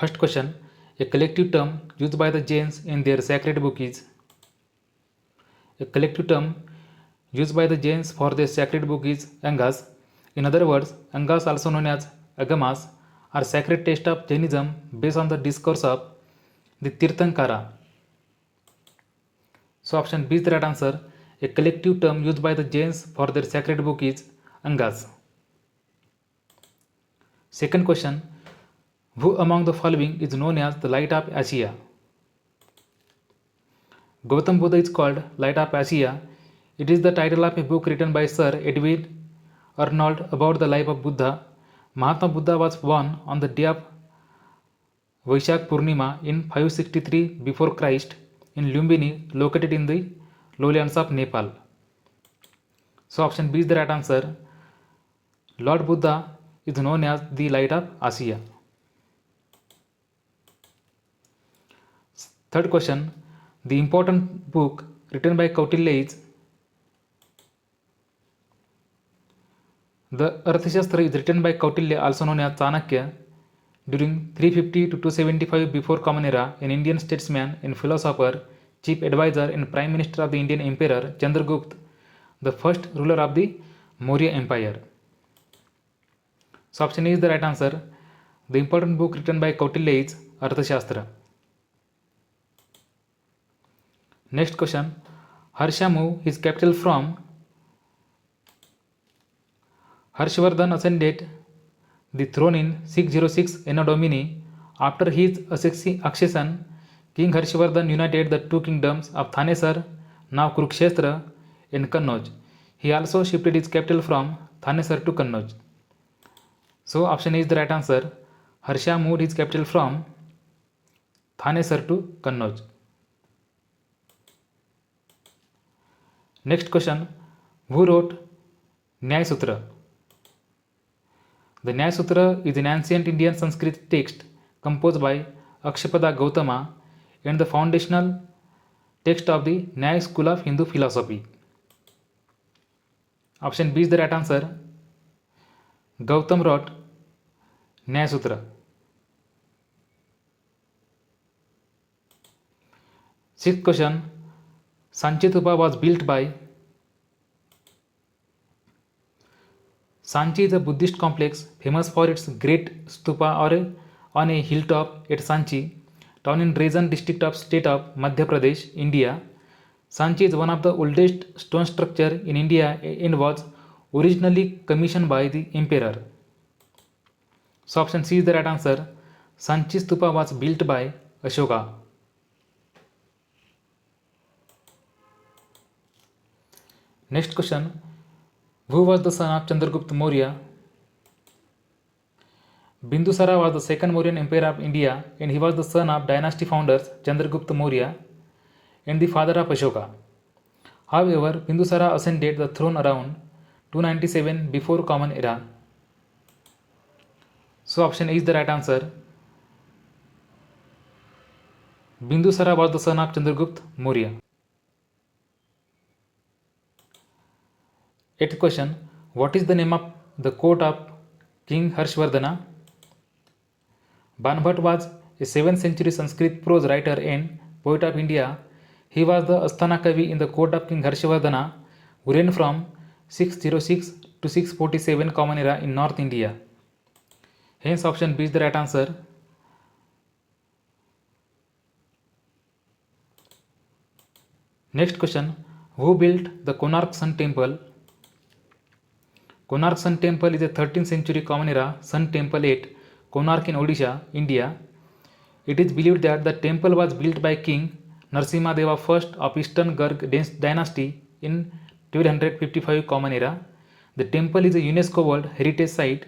First question, a collective term used by the Jains in their sacred book is. A collective term used by the Jains for their sacred book is Angas. In other words, Angas, also known as Agamas, are sacred text of Jainism based on the discourse of the Tirthankara. So option B is the right answer. A collective term used by the Jains for their sacred book is Angas. Second question, who among the following is known as the Light of Asia? Gautam Buddha is called Light of Asia. It is the title of a book written by Sir Edwin Arnold about the life of Buddha. Mahatma Buddha was born on the day of Vaishak Purnima in 563 before Christ in Lumbini, located in the lowlands of Nepal. So option B is the right answer. Lord Buddha is known as the Light of Asia. Third question, the important book written by Kautilya is. The Arthashastra is written by Kautilya, also known as Chanakya, during 350 to 275 before Common Era, an Indian statesman and philosopher, chief advisor and prime minister of the Indian emperor Chandragupta, the first ruler of the Maurya Empire. So option A is the right answer. The important book written by Kautilya is Arthashastra. Next question, Harsha moved his capital from. Harshvardhan ascended the throne in 606 Anno Domini. After his accession, King Harshvardhan united the two kingdoms of Thanesar, now Kurukshetra, and Kannauj. He also shifted his capital from Thanesar to Kannauj. So option A is the right answer. Harsha moved his capital from Thanesar to Kannauj. Next question, who wrote Nyaya Sutra? The Nyaya Sutra is an ancient Indian Sanskrit text composed by Akshapada Gautama and the foundational text of the Nyaya school of Hindu philosophy. Option B is the right answer. Gautam wrote Nyaya Sutra. Sixth question, Sanchi Stupa was built by. Sanchi is a Buddhist complex famous for its great stupa on a hilltop at Sanchi, town in Raisen district of state of Madhya Pradesh, India. Sanchi is one of the oldest stone structure in India and was originally commissioned by the emperor. So option C is the right answer. Sanchi Stupa was built by Ashoka. Next question, who was the son of Chandragupta Maurya? Bindusara was the second Mauryan emperor of India and he was the son of dynasty founders Chandragupta Maurya and the father of Ashoka. However, Bindusara ascended the throne around 297 before Common Era. So option A is the right answer. Bindusara was the son of Chandragupta Maurya. Eighth question, what is the name of the court of King Harshvardhana? Banbhat was a 7th century Sanskrit prose writer and poet of India. He was the Asthana Kavi in the court of King Harshvardhana, who reigned from 606 to 647 Common Era in North India. Hence option B is the right answer. Next question, who built the Konark Sun Temple? Konark Sun Temple is a 13th century Common Era Sun Temple at Konark in Odisha, India. It is believed that the temple was built by King Narasimha Deva I of Eastern Garg dynasty in 1255 Common Era. The temple is a UNESCO World Heritage Site.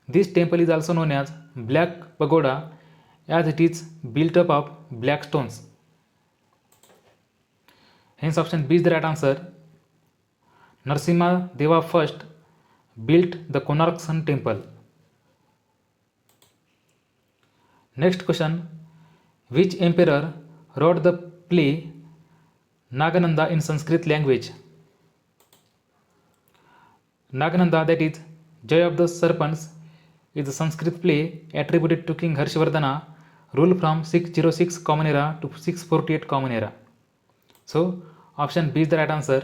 This temple is also known as Black Pagoda as it is built up of black stones. Hence option B is the right answer. Narasimha Deva I built the Konark Sun Temple. Next question, which emperor wrote the play Nagananda in Sanskrit language? Nagananda, that is Jay of the Serpents, is a Sanskrit play attributed to King Harshvardhana rule from 606 Common Era to 648 Common Era. So option B is the right answer.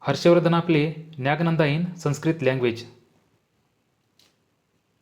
Harshvardhan आपले न्यागनंदा in Sanskrit language.